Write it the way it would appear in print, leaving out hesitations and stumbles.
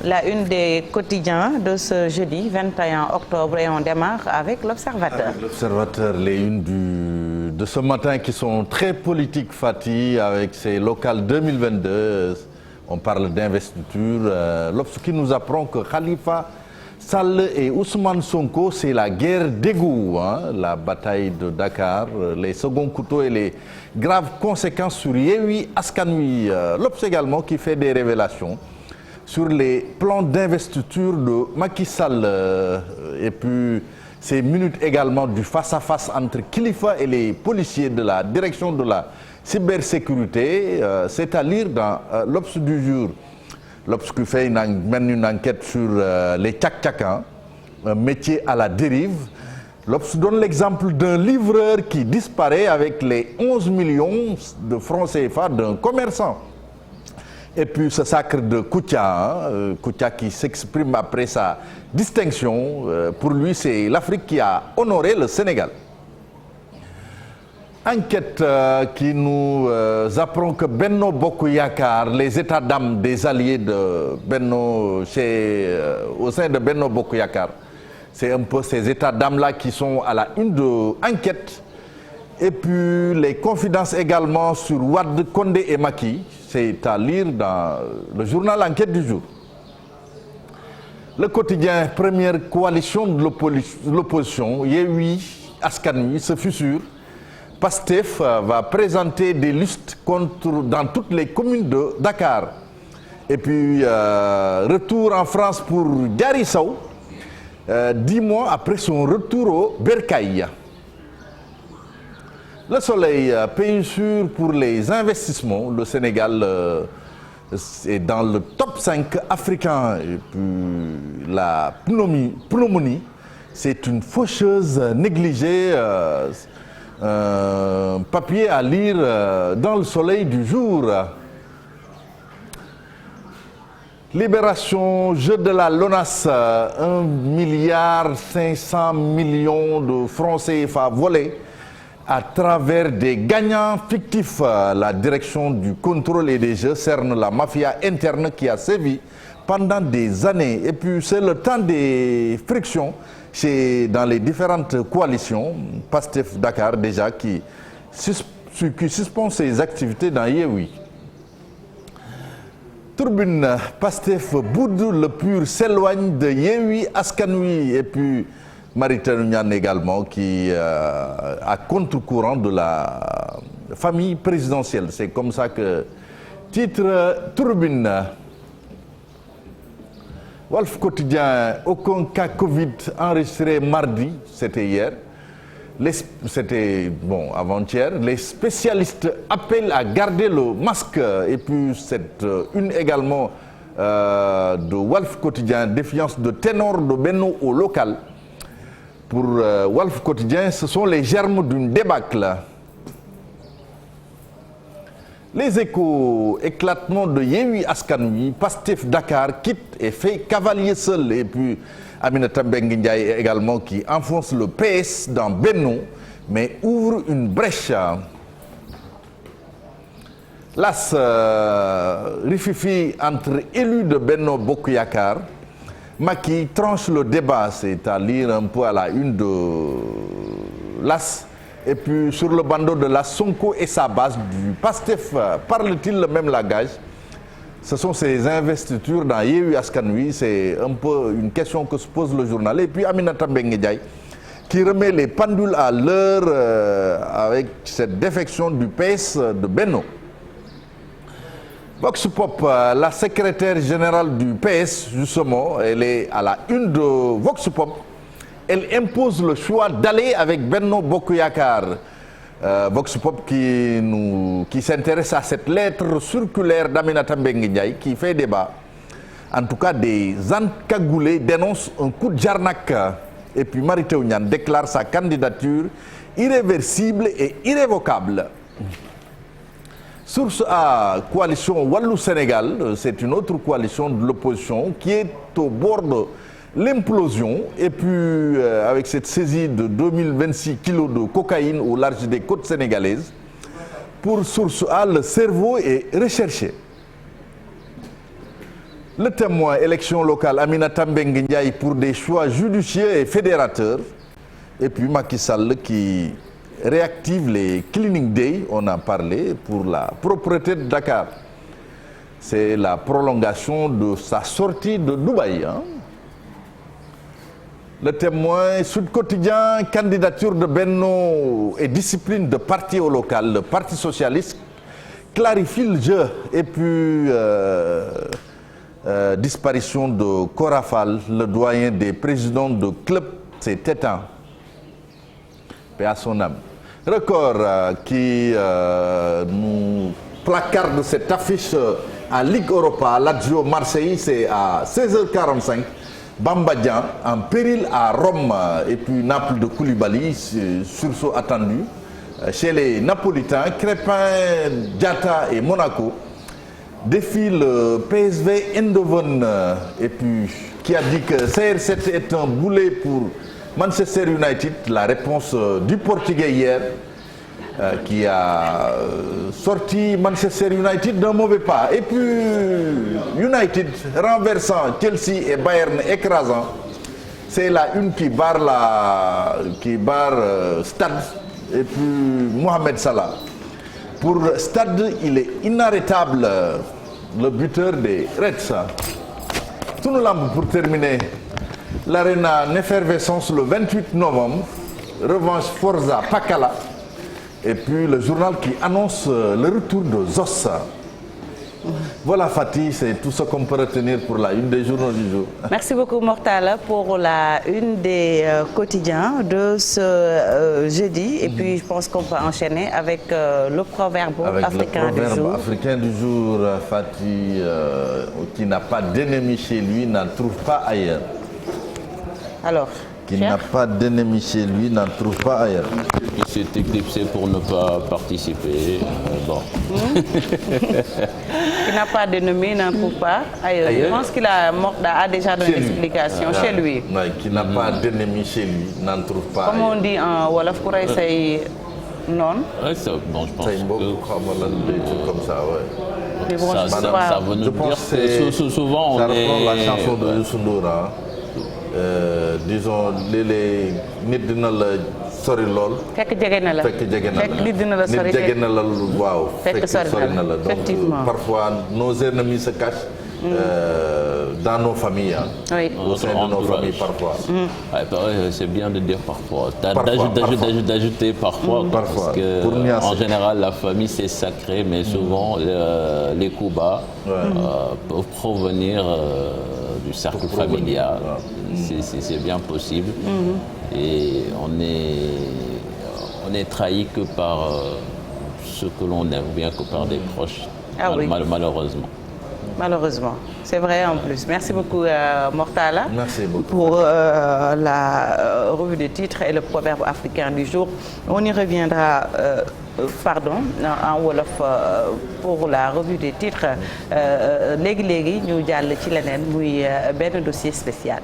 la une des quotidiens de ce jeudi 21 octobre et on démarre avec l'Observateur. Avec l'Observateur, les unes de ce matin qui sont très politiques, Fatih, avec ces locales 2022. On parle d'investiture. L'Obs qui nous apprend que Khalifa Sall et Ousmane Sonko, c'est la guerre d'égout, la bataille de Dakar, les seconds couteaux et les graves conséquences sur Yewwi Askan Wi. L'Obs également qui fait des révélations sur les plans d'investiture de Macky Sall et puis ces minutes également du face-à-face entre Kilifeu et les policiers de la direction de la cybersécurité. C'est à lire dans l'Obs du jour. L'Obs qui fait mène une enquête sur les tchak-tchak, un métier à la dérive. L'Obs donne l'exemple d'un livreur qui disparaît avec les 11 millions de francs CFA d'un commerçant. Et puis ce sacre de Koutia, Koutia qui s'exprime après sa distinction. Pour lui, c'est l'Afrique qui a honoré le Sénégal. Enquête qui nous apprend que Benno Bokk Yakaar, les états d'âme des alliés de Benno au sein de Benno Bokk Yakaar, c'est un peu ces états d'âme-là qui sont à la une de enquête. Et puis les confidences également sur Wade, Condé et Macky, c'est à lire dans le journal Enquête du jour. Le quotidien, première coalition de l'opposition, Yewwi Askan Wi, ce fut sûr. Pastef va présenter des listes dans toutes les communes de Dakar. Et puis, retour en France pour Diary Sow, 10 mois après son retour au Bercail. Le Soleil, pays sûr pour les investissements. Le Sénégal est dans le top 5 africain. Et puis, la pneumonie, c'est une faucheuse négligée. Papier à lire dans le Soleil du jour. Libération, jeu de la LONASE, 1,5 milliard de francs CFA volés à travers des gagnants fictifs. La direction du contrôle et des jeux cerne la mafia interne qui a sévi pendant des années. Et puis c'est le temps des frictions dans les différentes coalitions. Pastef Dakar déjà qui suspend ses activités dans Yewwi. Turbine, Pastef boude, le pur s'éloigne de Yewwi Askan Wi. Et puis Mary Teuw Niane également qui à contre-courant de la famille présidentielle. C'est comme ça que titre Turbine. Walf Quotidien, aucun cas Covid enregistré mardi, c'était hier. C'était avant-hier. Les spécialistes appellent à garder le masque. Et puis cette une également de Walf Quotidien, défiance de ténor de Benno au local. Pour Walf Quotidien, ce sont les germes d'une débâcle. Les Échos, éclatement de Yewwi Askan Wi, Pastef Dakar quitte et fait cavalier seul. Et puis Aminata Mbengue Ndiaye également qui enfonce le PS dans Benno, mais ouvre une brèche. L'As, rififi entre élus de Benno Bokk Yakaar. Macky tranche le débat, c'est à lire un peu à la une de l'As. Et puis sur le bandeau de la Sonko et sa base du Pastef, parle-t-il le même langage? Ce sont ces investitures dans Yewwi Askan Wi, c'est un peu une question que se pose le journal. Et puis Aminata Mbengue Ndiaye qui remet les pendules à l'heure avec cette défection du PS de Benno. Vox Pop, la secrétaire générale du PS, justement, elle est à la une de Vox Pop. Elle impose le choix d'aller avec Benno Bokk Yakaar. Vox Pop qui s'intéresse à cette lettre circulaire d'Aminata Mbengue Ndiaye qui fait débat. En tout cas, des encagoulés dénoncent un coup de jarnac. Et puis Mary Teuw Niane déclare sa candidature irréversible et irrévocable. Source A, coalition Wallu Sénégal, c'est une autre coalition de l'opposition qui est au bord de l'implosion. Et puis avec cette saisie de 2026 kilos de cocaïne au large des côtes sénégalaises, pour Source A, le cerveau est recherché. Le Témoin, élection locale, Aminata Mbengue Ndiaye pour des choix judicieux et fédérateurs. Et puis Macky Sall qui réactive les Cleaning Day, on en parlait, pour la propreté de Dakar. C'est la prolongation de sa sortie de Dubaï. Hein? Le Témoin, Sud Quotidien, candidature de Benno et discipline de parti au local. Le Parti socialiste clarifie le jeu. Et puis, disparition de Korafal, le doyen des présidents de club, c'est éteint. Paix à son âme. Record qui nous placarde cette affiche à Ligue Europa, Lazio Marseille, c'est à 16h45. Bamba Dieng en péril à Rome et puis Naples de Koulibaly, sursaut attendu. Chez les Napolitains, Crépin, Diatta et Monaco défient le PSV Eindhoven et puis qui a dit que CR7 est un boulet pour Manchester United. La réponse du Portugais hier qui a sorti Manchester United d'un mauvais pas. Et puis United renversant Chelsea et Bayern écrasant. C'est la une qui barre Stade et puis Mohamed Salah. Pour Stade, il est inarrêtable, le buteur des Reds. Tout le lambe pour terminer. L'Arena en effervescence le 28 novembre. Revanche Forza Pakala. Et puis le journal qui annonce le retour de Zos. Voilà Fatih, c'est tout ce qu'on peut retenir pour la une des journaux du jour. Merci beaucoup Mortala pour la une des quotidiens de ce jeudi. Et puis je pense qu'on peut enchaîner avec le proverbe africain du jour. Le proverbe africain du jour, Fatih, qui n'a pas d'ennemi chez lui, n'en trouve pas ailleurs. Alors, qui n'a pas d'ennemi chez lui, n'en trouve pas ailleurs. Il s'est éclipsé pour ne pas participer. Bon. Qui n'a pas d'ennemi, n'en trouve pas ailleurs. Je pense qu'il a déjà donné une explication chez lui. Ouais, qui n'a pas d'ennemi chez lui, n'en trouve pas Comme ailleurs. on dit en Wolof, pour essayer non. Ouais, ça, bon, je pense C'est comme ça, ouais. Ça veut nous dire que souvent ça on est... reprend la chanson de Youssou Ndour, disons les nit dina la sori lool. Fekk jege na la. Fekk jege na la. Fekk nit dina la sori. Nit jege na la waaw. Fekk sori na la. Donc parfois nos ennemis se cachent dans nos familles. Oui. Au sein de nos familles parfois. Ouais, c'est bien de dire parfois. D'ajouter parfois. Parfois. Parce que en général la famille c'est sacré, mais souvent les coups bas peuvent provenir du cercle familial. C'est bien possible. Et on est trahi que par ce que l'on aime, ou bien que par des proches, malheureusement. Malheureusement, c'est vrai en plus. Merci beaucoup Mortala. Merci beaucoup. Pour la revue des titres et le proverbe africain du jour. On y reviendra en wolof pour la revue des titres. Léegi ñu jàll ci leneen muy benn dossier spécial.